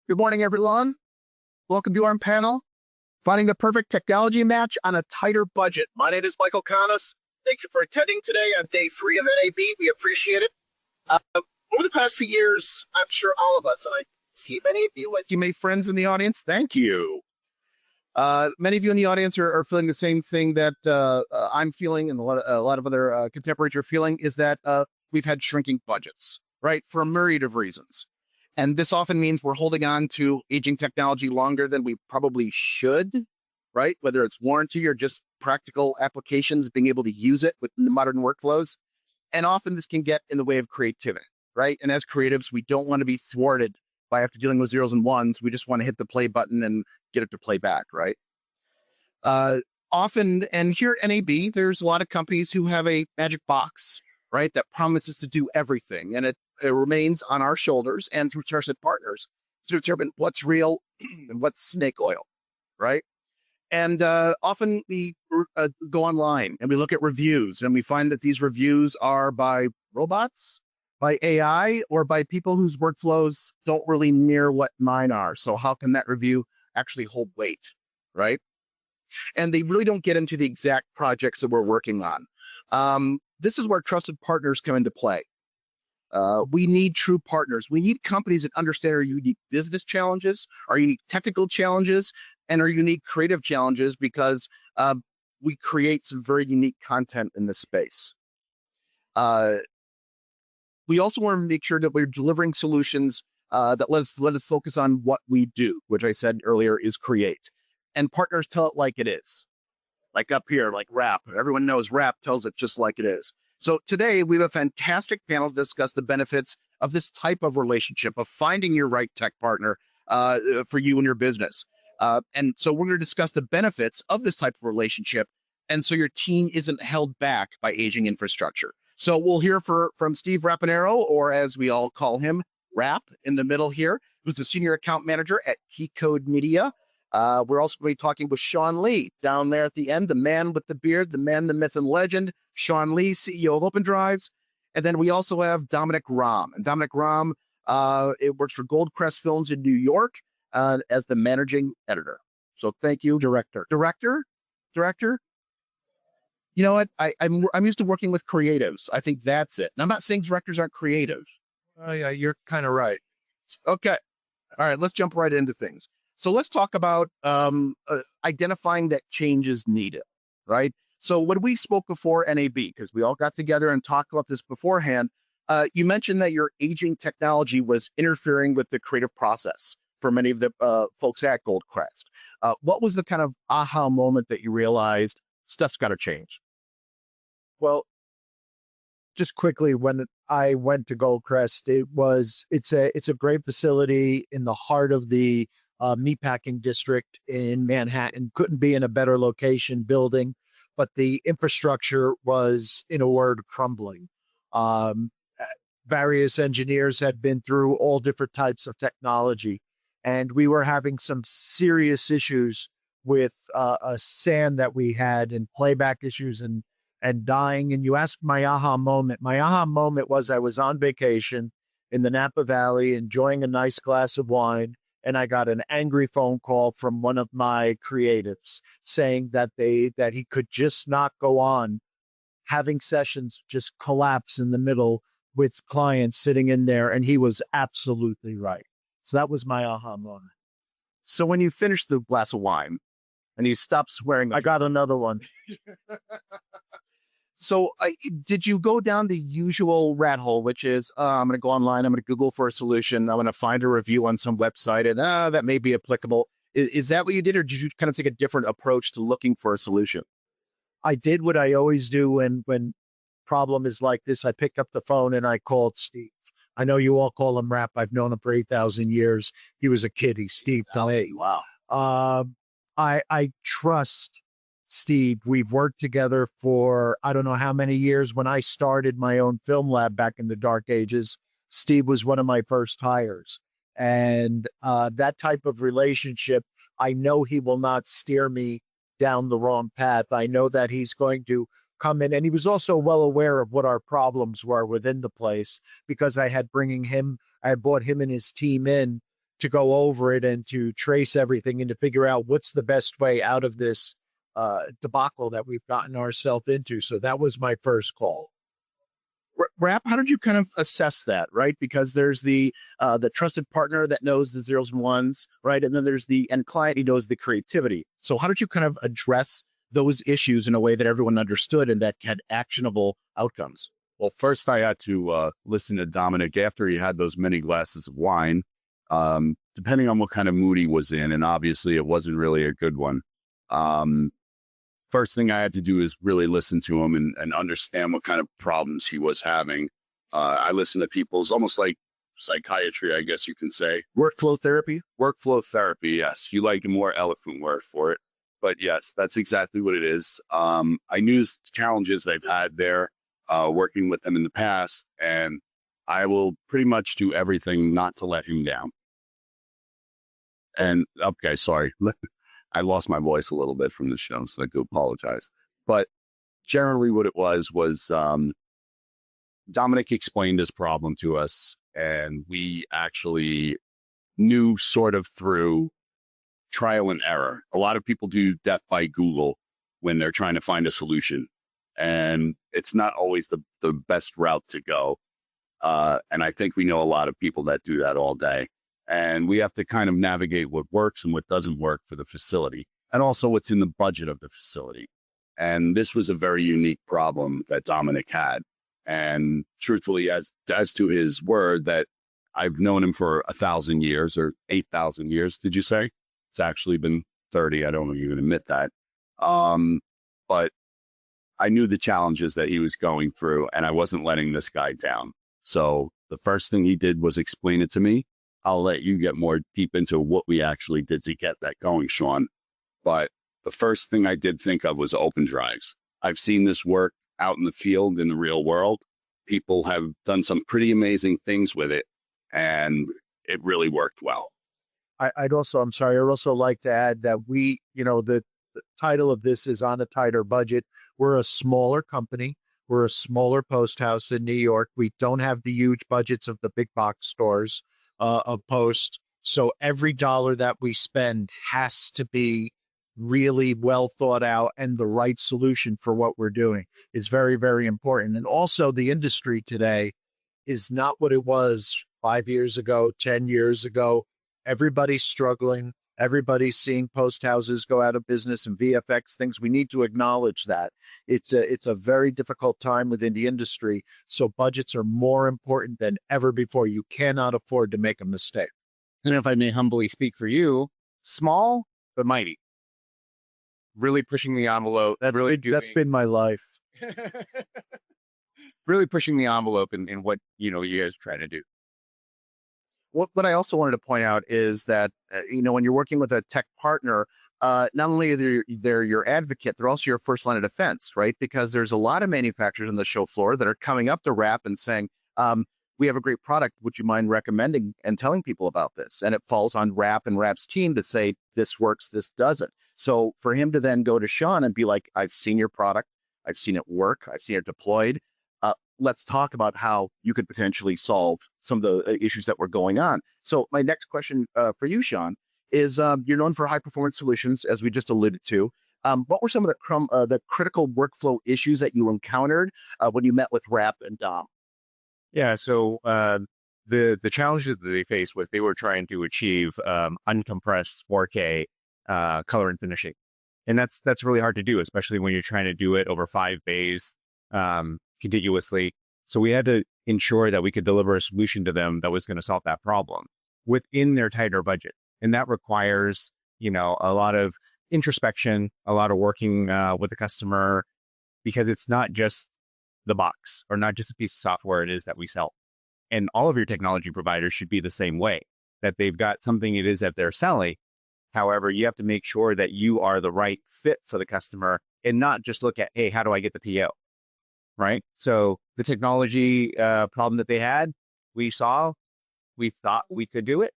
Good morning, everyone. Welcome to our panel, Finding the Perfect Technology Match on a Tighter Budget. My name is Michael Canas. Thank you for attending today on day 3 of NAB. We appreciate it. Over the past few years, I'm sure all of us, and I see many of you as you made friends in the audience. Thank you. Many of you in the audience are feeling the same thing that I'm feeling, and a lot of other contemporaries are feeling, is that we've had shrinking budgets, right, for a myriad of reasons. And this often means we're holding on to aging technology longer than we probably should, right? Whether it's warranty or just practical applications, being able to use it with modern workflows. And often this can get in the way of creativity, right? And as creatives, we don't want to be thwarted by after dealing with zeros and ones. We just want to hit the play button and get it to play back, right? Often, and here at NAB, there's a lot of companies who have a magic box, right, that promises to do everything. And it remains on our shoulders and through trusted partners to determine what's real and what's snake oil, right? And often we go online and we look at reviews and we find that these reviews are by robots, by AI, or by people whose workflows don't really mirror what mine are. So how can that review actually hold weight, right? And they really don't get into the exact projects that we're working on. This is where trusted partners come into play. We need true partners. We need companies that understand our unique business challenges, our unique technical challenges, and our unique creative challenges, because we create some very unique content in this space. We also want to make sure that we're delivering solutions that let us focus on what we do, which I said earlier is create. And partners tell it like it is. Like up here, like rap. Everyone knows rap tells it just like it is. So today we have a fantastic panel to discuss the benefits of this type of relationship, of finding your right tech partner for you and your business. And so we're going to discuss the benefits of this type of relationship, and so your team isn't held back by aging infrastructure. So we'll hear from Steve Rapinero, or as we all call him, Rap, in the middle here, who's the Senior Account Manager at Keycode Media. We're also going to be talking with Sean Lee down there at the end, the man with the beard, the man, the myth, and legend, Sean Lee, CEO of OpenDrives. And then we also have Dominic Rahm. And Dominic Rahm, it works for Goldcrest Films in New York as the managing editor. So thank you. Director. You know what? I'm used to working with creatives. I think that's it. And I'm not saying directors aren't creative. Oh, yeah, you're kind of right. Okay. All right, let's jump right into things. So let's talk about identifying that change is needed, right? So when we spoke before NAB, because we all got together and talked about this beforehand, you mentioned that your aging technology was interfering with the creative process for many of the folks at Goldcrest. What was the kind of aha moment that you realized stuff's got to change? Well, just quickly, when I went to Goldcrest, it's a great facility in the heart of the meatpacking district in Manhattan. Couldn't be in a better location building, but the infrastructure was, in a word, crumbling. Various engineers had been through all different types of technology, and we were having some serious issues with a sand that we had, and playback issues, and dying. And you asked my aha moment. My aha moment was I was on vacation in the Napa Valley enjoying a nice glass of wine, and I got an angry phone call from one of my creatives saying that he could just not go on having sessions just collapse in the middle with clients sitting in there, and he was absolutely right. So that was my aha moment. So when you finished the glass of wine and you stopped swearing, I got another one. So did you go down the usual rat hole, which is, I'm going to go online, I'm going to Google for a solution, I'm going to find a review on some website, and that may be applicable. Is that what you did, or did you kind of take a different approach to looking for a solution? I did what I always do when problem is like this. I picked up the phone and I called Steve. I know you all call him Rap. I've known him for 8,000 years. He was a kid. He's Steve. Hey, wow. I trust Steve. We've worked together for I don't know how many years. When I started my own film lab back in the dark ages, Steve was one of my first hires. And that type of relationship, I know he will not steer me down the wrong path. I know that he's going to come in. And he was also well aware of what our problems were within the place, because I had brought him and his team in to go over it and to trace everything and to figure out what's the best way out of this debacle that we've gotten ourselves into. So that was my first call. Rap, how did you kind of assess that, right? Because there's the trusted partner that knows the zeros and ones, right? And then there's the end client who knows the creativity. So how did you kind of address those issues in a way that everyone understood and that had actionable outcomes? Well, first I had to listen to Dominic after he had those many glasses of wine, depending on what kind of mood he was in. And obviously it wasn't really a good one. First thing I had to do is really listen to him and understand what kind of problems he was having. I listened to people's almost like psychiatry, I guess you can say. Workflow therapy? Workflow therapy, yes. You like a more eloquent word for it. But yes, that's exactly what it is. I knew the challenges they've had there, working with them in the past, and I will pretty much do everything not to let him down. And, okay, sorry. I lost my voice a little bit from the show, so I do apologize. But generally what it was Dominic explained his problem to us, and we actually knew sort of through trial and error. A lot of people do death by Google when they're trying to find a solution, and it's not always the best route to go. And I think we know a lot of people that do that all day. And we have to kind of navigate what works and what doesn't work for the facility, and also what's in the budget of the facility. And this was a very unique problem that Dominic had. And truthfully, as to his word, that I've known him for 1,000 years or 8,000 years, did you say? It's actually been 30. I don't even admit that. But I knew the challenges that he was going through, and I wasn't letting this guy down. So the first thing he did was explain it to me. I'll let you get more deep into what we actually did to get that going, Sean. But the first thing I did think of was OpenDrives. I've seen this work out in the field in the real world. People have done some pretty amazing things with it, and it really worked well. I'd also like to add that we, the title of this is On a Tighter Budget. We're a smaller company. We're a smaller post house in New York. We don't have the huge budgets of the big box stores of Post. So every dollar that we spend has to be really well thought out and the right solution for what we're doing. It's very, very important. And also the industry today is not what it was 5 years ago, 10 years ago. Everybody's struggling. Everybody's seeing post houses go out of business and VFX things. We need to acknowledge that. It's a very difficult time within the industry. So budgets are more important than ever before. You cannot afford to make a mistake. And if I may humbly speak for you, small but mighty. Really pushing the envelope. That's been my life. Really pushing the envelope in what you guys are trying to do. What I also wanted to point out is that, when you're working with a tech partner, not only are they're your advocate, they're also your first line of defense, right? Because there's a lot of manufacturers on the show floor that are coming up to Rap and saying, we have a great product. Would you mind recommending and telling people about this? And it falls on Rap and Rap's team to say, this works, this doesn't. So for him to then go to Sean and be like, I've seen your product, I've seen it work, I've seen it deployed. Let's talk about how you could potentially solve some of the issues that were going on. So my next question for you, Sean, is you're known for high performance solutions, as we just alluded to. What were some of the critical workflow issues that you encountered when you met with Rap and Dom? Yeah, so the challenges that they faced was they were trying to achieve uncompressed 4K color and finishing. And that's really hard to do, especially when you're trying to do it over 5 bays. Contiguously. So we had to ensure that we could deliver a solution to them that was going to solve that problem within their tighter budget. And that requires, a lot of introspection, a lot of working with the customer, because it's not just the box or not just a piece of software it is that we sell. And all of your technology providers should be the same way, that they've got something it is that they're selling. However, you have to make sure that you are the right fit for the customer and not just look at, hey, how do I get the PO? Right. So the technology problem that they had, we thought we could do it.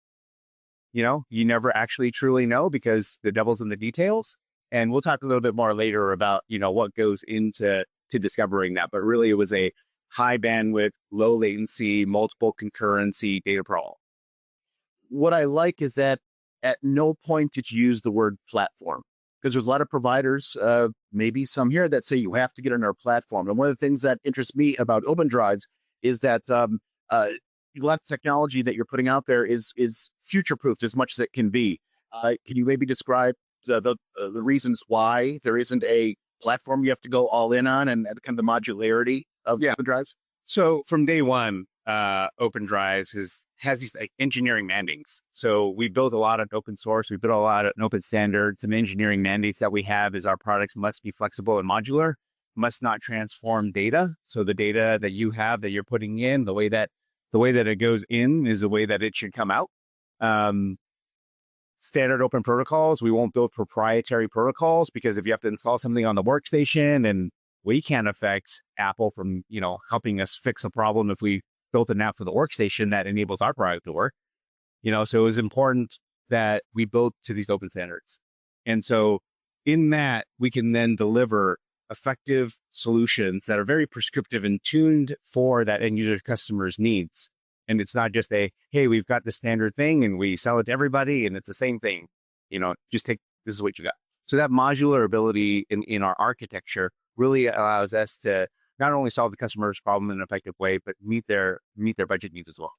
You never actually truly know because the devil's in the details. And we'll talk a little bit more later about, what goes into discovering that. But really, it was a high bandwidth, low latency, multiple concurrency data problem. what I like is that at no point did you use the word platform, because there's a lot of providers, maybe some here, that say you have to get on our platform. And one of the things that interests me about OpenDrives is that a lot of technology that you're putting out there is future-proofed as much as it can be. Can you maybe describe the reasons why there isn't a platform you have to go all in on, and kind of the modularity of OpenDrives? So from day one, OpenDrives has these like engineering mandates. So we built a lot of open source. We built a lot of open standards. Some engineering mandates that we have is our products must be flexible and modular, must not transform data. So the data that you have that you're putting in, the way that it goes in is the way that it should come out. Standard open protocols. We won't build proprietary protocols, because if you have to install something on the workstation, then we can't affect Apple from, helping us fix a problem if we built an app for the workstation that enables our product to work. So it was important that we build to these open standards. And so in that, we can then deliver effective solutions that are very prescriptive and tuned for that end user customer's needs. And it's not just hey, we've got the standard thing and we sell it to everybody and it's the same thing. Just this is what you got. So that modular ability in our architecture really allows us to not only solve the customer's problem in an effective way, but meet their budget needs as well.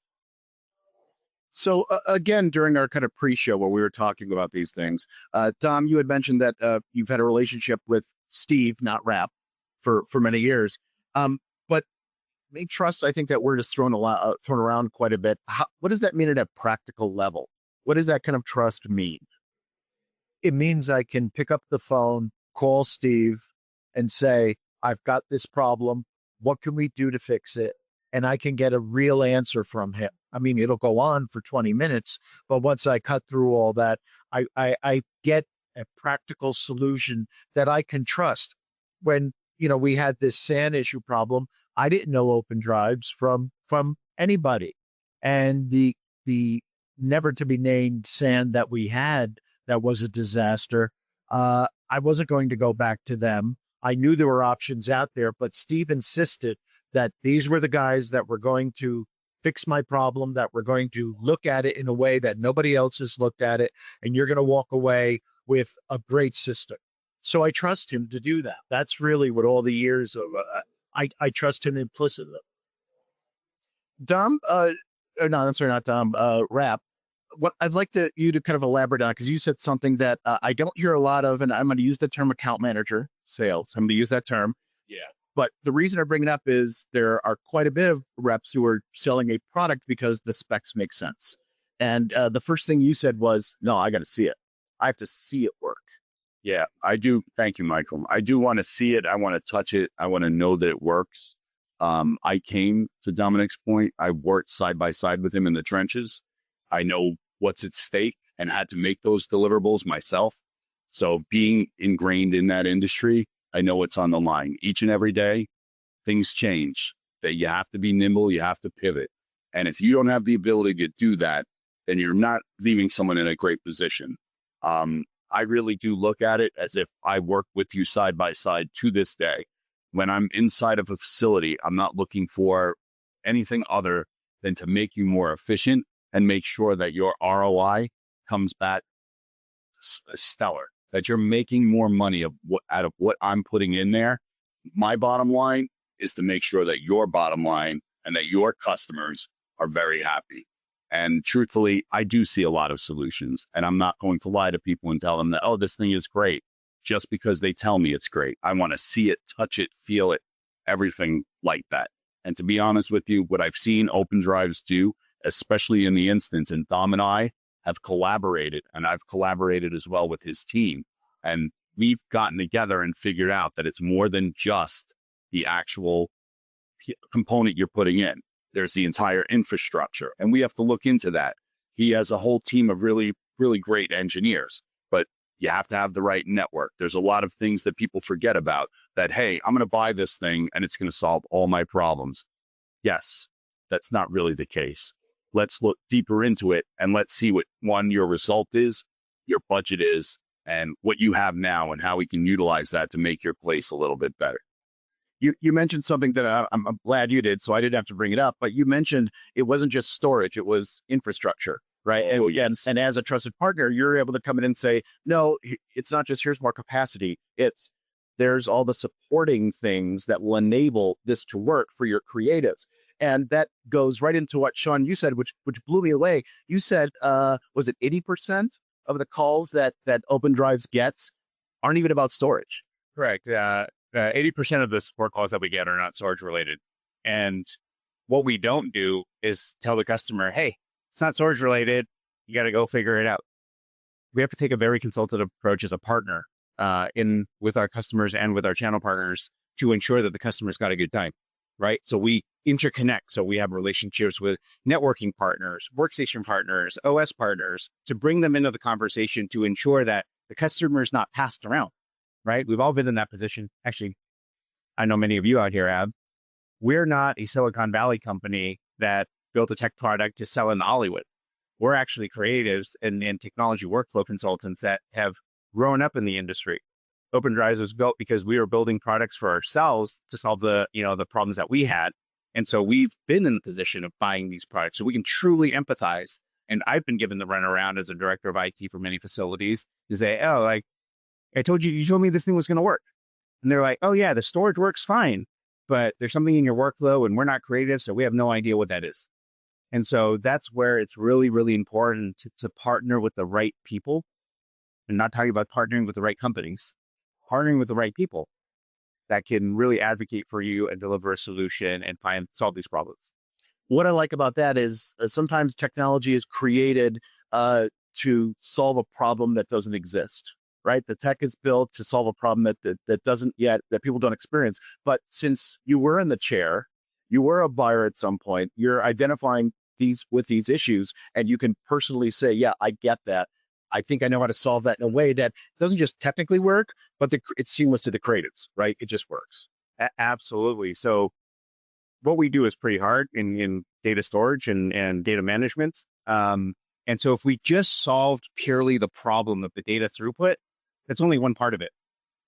So again, during our kind of pre-show where we were talking about these things, Tom, you had mentioned that you've had a relationship with Steve, not Rap, for many years. But trust, I think that word is thrown around quite a bit. What does that mean at a practical level? What does that kind of trust mean? It means I can pick up the phone, call Steve, and say, I've got this problem. What can we do to fix it? And I can get a real answer from him. I mean, it'll go on for 20 minutes, but once I cut through all that, I get a practical solution that I can trust. When, we had this SAN issue problem, I didn't know OpenDrives from anybody. And the never to be named SAN that we had that was a disaster, I wasn't going to go back to them. I knew there were options out there, but Steve insisted that these were the guys that were going to fix my problem, that were going to look at it in a way that nobody else has looked at it, and you're going to walk away with a great system. So I trust him to do that. That's really what all the years of, I trust him implicitly. Dom, no, I'm sorry, not Dom, Rap. What I'd like you to kind of elaborate on, because you said something that I don't hear a lot of, and I'm going to use the term account manager sales. I'm going to use that term. Yeah. But the reason I bring it up is there are quite a bit of reps who are selling a product because the specs make sense. And the first thing you said was, no, I got to see it. I have to see it work. Yeah, I do. Thank you, Michael. I do want to see it. I want to touch it. I want to know that it works. I came to Dominic's point. I worked side by side with him in the trenches. I know what's at stake and had to make those deliverables myself. So being ingrained in that industry, I know what's on the line. Each and every day, things change. That you have to be nimble. You have to pivot. And if you don't have the ability to do that, then you're not leaving someone in a great position. I really do look at it as if I work with you side by side to this day. When I'm inside of a facility, I'm not looking for anything other than to make you more efficient and make sure that your ROI comes back stellar, that you're making more money out of what I'm putting in there. My bottom line is to make sure that your bottom line and that your customers are very happy. And truthfully, I do see a lot of solutions, and I'm not going to lie to people and tell them that, oh, this thing is great just because they tell me it's great. I want to see it, touch it, feel it, everything like that. And to be honest with you, what I've seen OpenDrives do, especially in the instance, and Dom and I have collaborated, and I've collaborated as well with his team. And we've gotten together and figured out that it's more than just the actual component you're putting in. There's the entire infrastructure, and we have to look into that. He has a whole team of really, really great engineers, but you have to have the right network. There's a lot of things that people forget about that, hey, I'm going to buy this thing and it's going to solve all my problems. Yes, that's not really the case. Let's look deeper into it and let's see what, one, your result is, your budget is, and what you have now and how we can utilize that to make your place a little bit better. You mentioned something that I'm glad you did, so I didn't have to bring it up, but you mentioned it wasn't just storage, it was infrastructure. right? Oh, And as a trusted partner, you're able to come in and say, no, it's not just here's more capacity. It's there's all the supporting things that will enable this to work for your creatives. And that goes right into what Sean you said, which blew me away. You said, was it 80% of the calls that OpenDrives gets aren't even about storage? Correct. 80% of the support calls that we get are not storage related. And what we don't do is tell the customer, hey, it's not storage related. You got to go figure it out. We have to take a very consultative approach as a partner in with our customers and with our channel partners to ensure that the customer's got a good time, right? So we interconnect. So we have relationships with networking partners, workstation partners, OS partners to bring them into the conversation to ensure that the customer's not passed around, right? We've all been in that position. Actually, I know many of you out here have. We're not a Silicon Valley company that built a tech product to sell in Hollywood. We're actually creatives and technology workflow consultants that have grown up in the industry. OpenDrives was built because we were building products for ourselves to solve the problems that we had. And so we've been in the position of buying these products so we can truly empathize. And I've been given the runaround as a director of IT for many facilities to say, oh, like you told me this thing was going to work. And they're like, oh yeah, the storage works fine, but there's something in your workflow and we're not creative. So we have no idea what that is. And so that's where it's really, really important to partner with the right people. And not talking about partnering with the right companies, partnering with the right people that can really advocate for you and deliver a solution and solve these problems. What I like about that is sometimes technology is created to solve a problem that doesn't exist, right? The tech is built to solve a problem that doesn't yet, that people don't experience. But since you were in the chair, you were a buyer at some point, you're identifying these issues, and you can personally say, yeah, I get that. I think I know how to solve that in a way that doesn't just technically work, but it's seamless to the creatives, right? It just works. Absolutely. So what we do is pretty hard in data storage and data management. And so if we just solved purely the problem of the data throughput, that's only one part of it.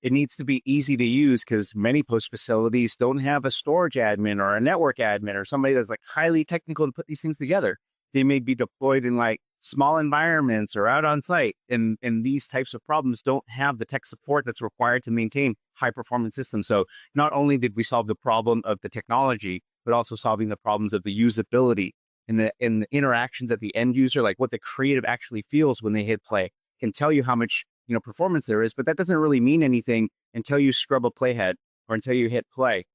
It needs to be easy to use because many post facilities don't have a storage admin or a network admin or somebody that's like highly technical to put these things together. They may be deployed in like small environments or out on site. And these types of problems don't have the tech support that's required to maintain high performance systems. So not only did we solve the problem of the technology, but also solving the problems of the usability and the interactions at the end user, like what the creative actually feels when they hit play, can tell you how much performance there is, but that doesn't really mean anything until you scrub a playhead or until you hit play,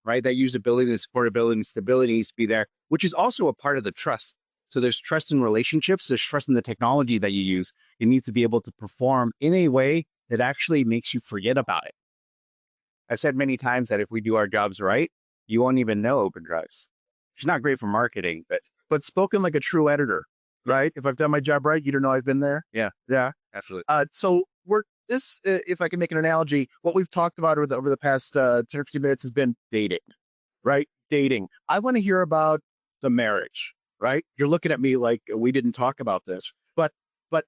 right? That usability and supportability and stability needs to be there, which is also a part of the trust. So there's trust in relationships, there's trust in the technology that you use. It needs to be able to perform in a way that actually makes you forget about it. I've said many times that if we do our jobs right, you won't even know OpenDrives. It's not great for marketing, but spoken like a true editor, right? If I've done my job right, you don't know I've been there. Yeah. Yeah. Absolutely. So if I can make an analogy, what we've talked about over the past 10 or 15 minutes has been dating, right? Dating. I want to hear about the marriage, right? You're looking at me like we didn't talk about this, but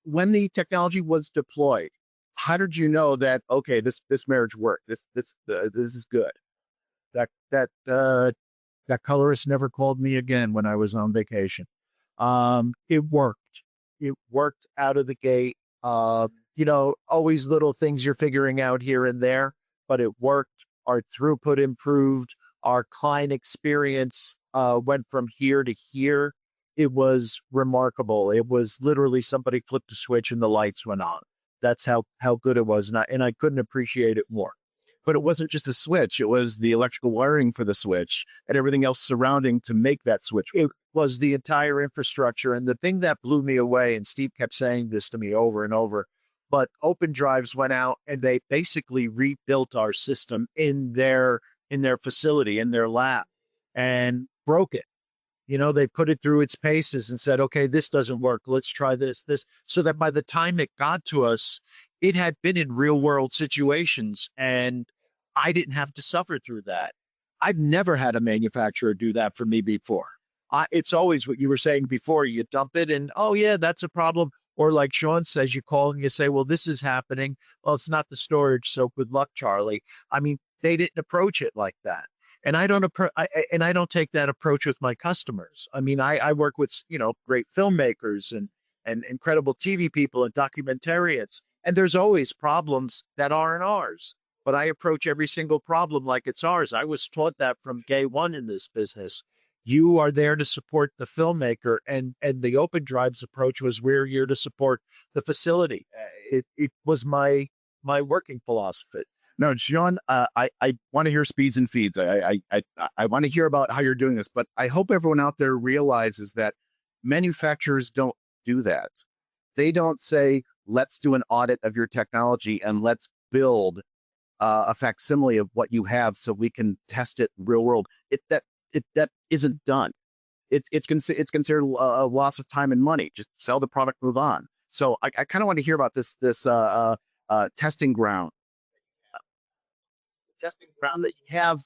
when the technology was deployed, how did you know that, okay, this marriage worked? This is good. That colorist never called me again when I was on vacation. It worked. It worked out of the gate. Always little things you're figuring out here and there, but it worked. Our throughput improved. Our client experience went from here to here. It was remarkable. It was literally somebody flipped a switch and the lights went on. That's how good it was. And I couldn't appreciate it more. But it wasn't just a switch. It was the electrical wiring for the switch and everything else surrounding to make that switch. It was the entire infrastructure. And the thing that blew me away, and Steve kept saying this to me over and over, but OpenDrives went out and they basically rebuilt our system in their facility, in their lab, and broke it. They put it through its paces and said, okay, this doesn't work. Let's try this, so that by the time it got to us, it had been in real world situations and I didn't have to suffer through that. I've never had a manufacturer do that for me before. It's always what you were saying before. You dump it and, oh yeah, that's a problem. Or like Sean says, you call and you say, well, this is happening. Well, it's not the storage. So good luck, Charlie. I mean, they didn't approach it like that. And I don't take that approach with my customers. I mean, I work with, great filmmakers and incredible TV people and documentarians. And there's always problems that aren't ours. But I approach every single problem like it's ours. I was taught that from day one in this business. You are there to support the filmmaker, and the OpenDrives approach was we're here to support the facility. It was my working philosophy. No, John, I want to hear speeds and feeds. I want to hear about how you're doing this, but I hope everyone out there realizes that manufacturers don't do that. They don't say, let's do an audit of your technology and let's build a facsimile of what you have so we can test it real world. That isn't done. It's considered a loss of time and money. Just sell the product, move on. So I kind of want to hear about this testing ground that you have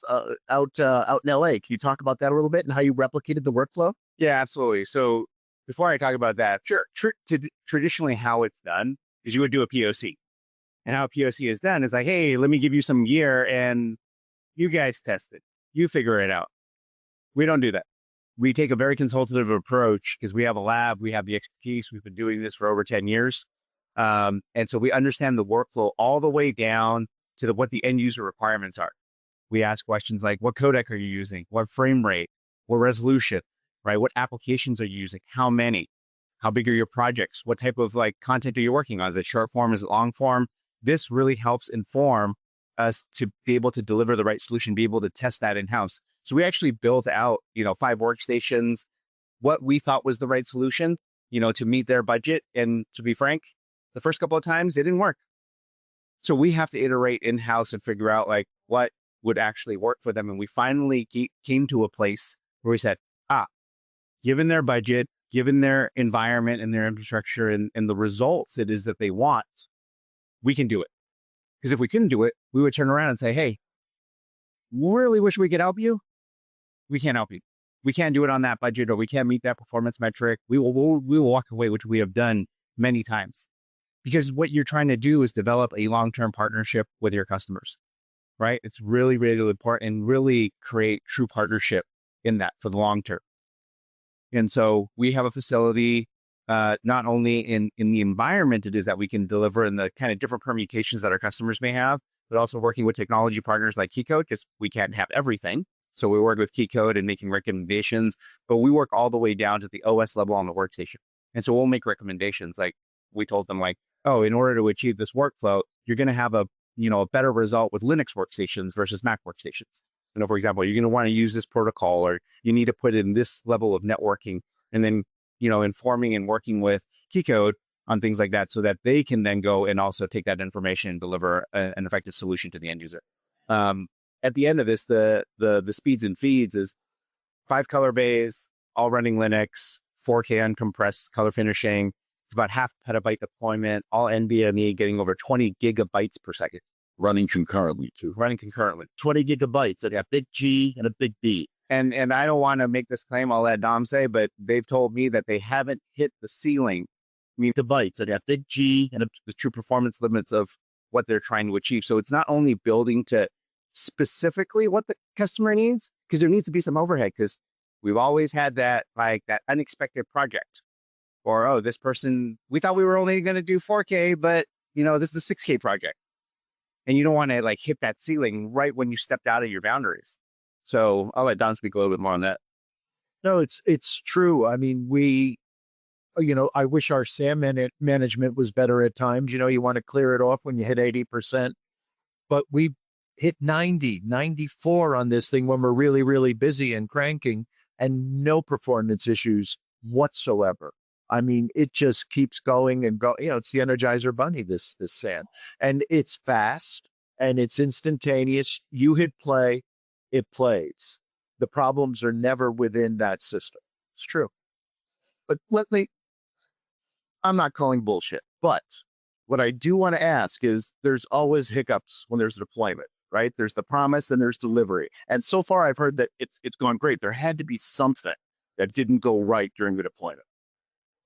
out in LA. Can you talk about that a little bit and how you replicated the workflow? Yeah, absolutely. So before I talk about that, Sure. Traditionally how it's done is you would do a POC. And how a POC is done is like, hey, let me give you some gear and you guys test it. You figure it out. We don't do that. We take a very consultative approach because we have a lab, we have the expertise. We've been doing this for over 10 years. And so we understand the workflow all the way down to what the end user requirements are. We ask questions like, what codec are you using? What frame rate? What resolution? Right? What applications are you using? How many? How big are your projects? What type of content are you working on? Is it short form? Is it long form? This really helps inform us to be able to deliver the right solution, be able to test that in-house. So we actually built out, 5 workstations, what we thought was the right solution, to meet their budget. And to be frank, the first couple of times it didn't work. So we have to iterate in-house and figure out what would actually work for them. And we finally came to a place where we said, given their budget, given their environment and their infrastructure and the results it is that they want, we can do it. Because if we couldn't do it, we would turn around and say, hey, we really wish we could help you. We can't help you. We can't do it on that budget, or we can't meet that performance metric. We will walk away, which we have done many times. Because what you're trying to do is develop a long-term partnership with your customers, right? It's really, really important, and really create true partnership in that for the long term. And so we have a facility, not only in the environment it is that we can deliver in the kind of different permutations that our customers may have, but also working with technology partners like KeyCode, because we can't have everything. So we work with KeyCode and making recommendations, but we work all the way down to the OS level on the workstation. And so we'll make recommendations. Like we told them in order to achieve this workflow, you're going to have a better result with Linux workstations versus Mac workstations. For example, you're going to want to use this protocol, or you need to put in this level of networking, and then, informing and working with KeyCode on things like that so that they can then go and also take that information and deliver an effective solution to the end user. At the end of this, the speeds and feeds is 5 color bays, all running Linux, 4K uncompressed color finishing. It's about half petabyte deployment, all NVMe, getting over 20 gigabytes per second. Running concurrently, too. 20 gigabytes at a big G and a big B. And I don't want to make this claim, I'll let Dom say, but they've told me that they haven't hit the ceiling. Gigabytes at a big G and the true performance limits of what they're trying to achieve. So it's not only building to specifically what the customer needs, because there needs to be some overhead, because we've always had that unexpected project. Or, this person, we thought we were only going to do 4K, but, this is a 6K project. And you don't want to hit that ceiling right when you stepped out of your boundaries. So I'll let Don speak a little bit more on that. No, it's true. I mean, I wish our SAM management was better at times. You want to clear it off when you hit 80%, but we hit 90, 94 on this thing when we're really, really busy and cranking, and no performance issues whatsoever. I mean, it just keeps going and go. It's the Energizer Bunny, this SAN, and it's fast and it's instantaneous. You hit play, it plays. The problems are never within that system. It's true. But I'm not calling bullshit, but what I do want to ask is there's always hiccups when there's a deployment, right? There's the promise and there's delivery. And so far I've heard that it's gone great. There had to be something that didn't go right during the deployment.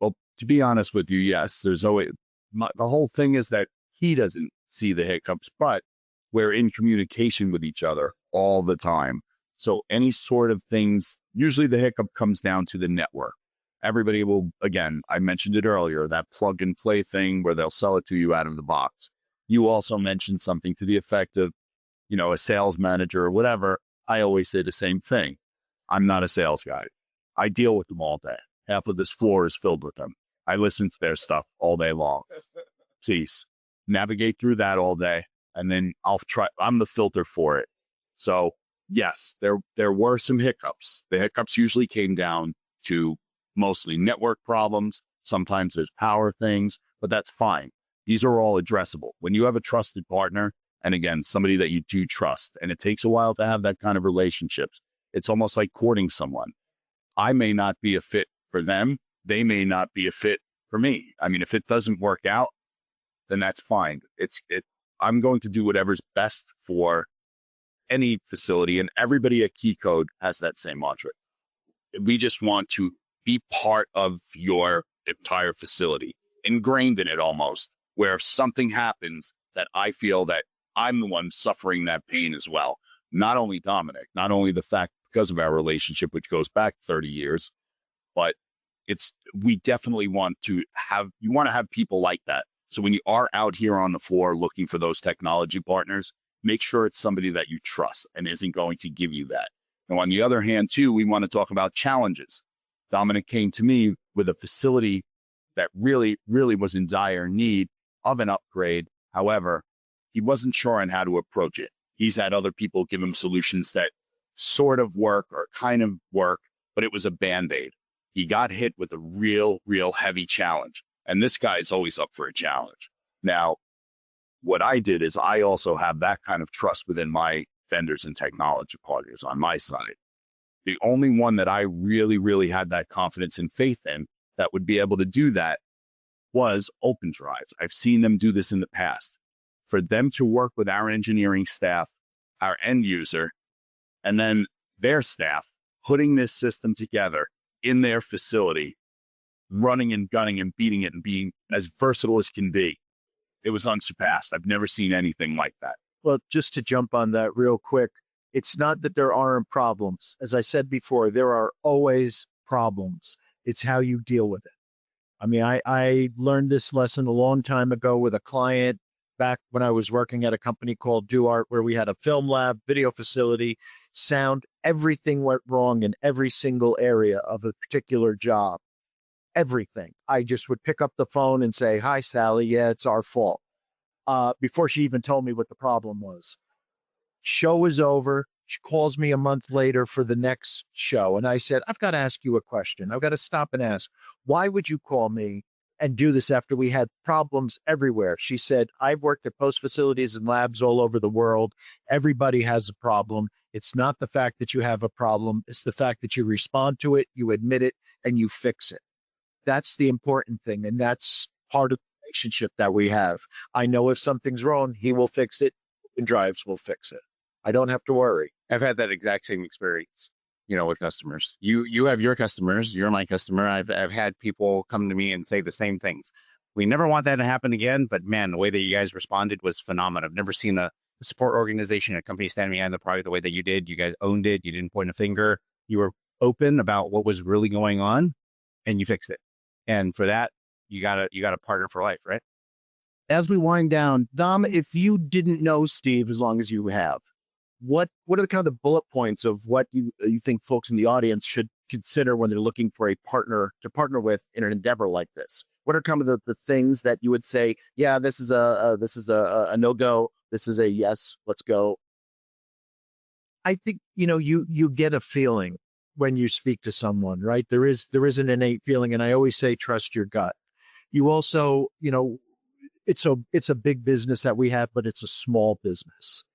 Well, to be honest with you, yes, there's always, the whole thing is that he doesn't see the hiccups, but we're in communication with each other all the time. So any sort of things, usually the hiccup comes down to the network. everybody will, again, I mentioned it earlier, that plug and play thing where they'll sell it to you out of the box. You also mentioned something to the effect of, a sales manager or whatever. I always say the same thing. I'm not a sales guy. I deal with them all day. Half of this floor is filled with them. I listen to their stuff all day long. Please navigate through that all day. And then I'm the filter for it. So yes, there were some hiccups. The hiccups usually came down to mostly network problems. Sometimes there's power things, but that's fine. These are all addressable. When you have a trusted partner, and again, somebody that you do trust, and it takes a while to have that kind of relationships, it's almost like courting someone. I may not be a fit for them. They may not be a fit for me. I mean, if it doesn't work out, then that's fine. I'm going to do whatever's best for any facility, and everybody at Key Code has that same mantra. We just want to be part of your entire facility, ingrained in it almost, where if something happens, that I feel that I'm the one suffering that pain as well. Not only Dominic, not only the fact because of our relationship, which goes back 30 years, but we definitely want to have people like that. So when you are out here on the floor looking for those technology partners, make sure it's somebody that you trust and isn't going to give you that. Now, on the other hand, too, we want to talk about challenges. Dominic came to me with a facility that really, really was in dire need of an upgrade. However, he wasn't sure on how to approach it. He's had other people give him solutions that sort of work or kind of work, but it was a Band-Aid. He got hit with a real, real heavy challenge. And this guy is always up for a challenge. Now, what I did is I also have that kind of trust within my vendors and technology partners on my side. The only one that I really, really had that confidence and faith in that would be able to do that was OpenDrives. I've seen them do this in the past. For them to work with our engineering staff, our end user, and then their staff, putting this system together in their facility, running and gunning and beating it and being as versatile as can be. It was unsurpassed. I've never seen anything like that. Well, just to jump on that real quick, it's not that there aren't problems. As I said before, there are always problems. It's how you deal with it. I mean, I learned this lesson a long time ago with a client back when I was working at a company called DoArt, where we had a film lab, video facility, sound, everything went wrong in every single area of a particular job. Everything. I just would pick up the phone and say, "Hi, Sally. Yeah, it's our fault." Before she even told me what the problem was. Show was over. She calls me a month later for the next show. And I said, "I've got to ask you a question. I've got to stop and ask, why would you call me and do this after we had problems everywhere?" She said, "I've worked at post facilities and labs all over the world. Everybody has a problem. It's not the fact that you have a problem. It's the fact that you respond to it, you admit it, and you fix it." That's the important thing. And that's part of the relationship that we have. I know if something's wrong, he will fix it and Drives will fix it. I don't have to worry. I've had that exact same experience, with customers. You have your customers, you're my customer. I've had people come to me and say the same things. We never want that to happen again, but man, the way that you guys responded was phenomenal. I've never seen a support organization, a company standing behind the product the way that you did. You guys owned it. You didn't point a finger. You were open about what was really going on and you fixed it. And for that, you got a partner for life, right? As we wind down, Dom, if you didn't know Steve as long as you have, what are the kind of the bullet points of what you think folks in the audience should consider when they're looking for a partner to partner with in an endeavor like this? What are kind of the things that you would say, yeah, this is a no-go, this is a yes, let's go? I think, you get a feeling when you speak to someone, right? There is an innate feeling. And I always say, trust your gut. You also, it's a big business that we have, but it's a small business.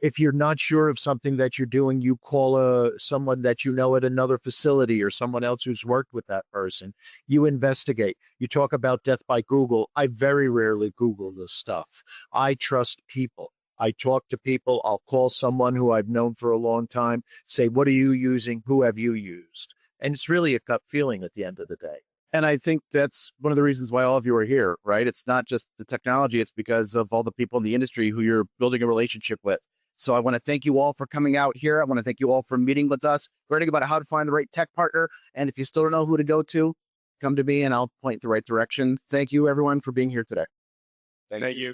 If you're not sure of something that you're doing, you call someone that you know at another facility or someone else who's worked with that person. You investigate. You talk about death by Google. I very rarely Google this stuff. I trust people. I talk to people. I'll call someone who I've known for a long time, say, "What are you using? Who have you used?" And it's really a gut feeling at the end of the day. And I think that's one of the reasons why all of you are here, right? It's not just the technology. It's because of all the people in the industry who you're building a relationship with. So I want to thank you all for coming out here. I want to thank you all for meeting with us, learning about how to find the right tech partner. And if you still don't know who to go to, come to me and I'll point the right direction. Thank you, everyone, for being here today. Thank you.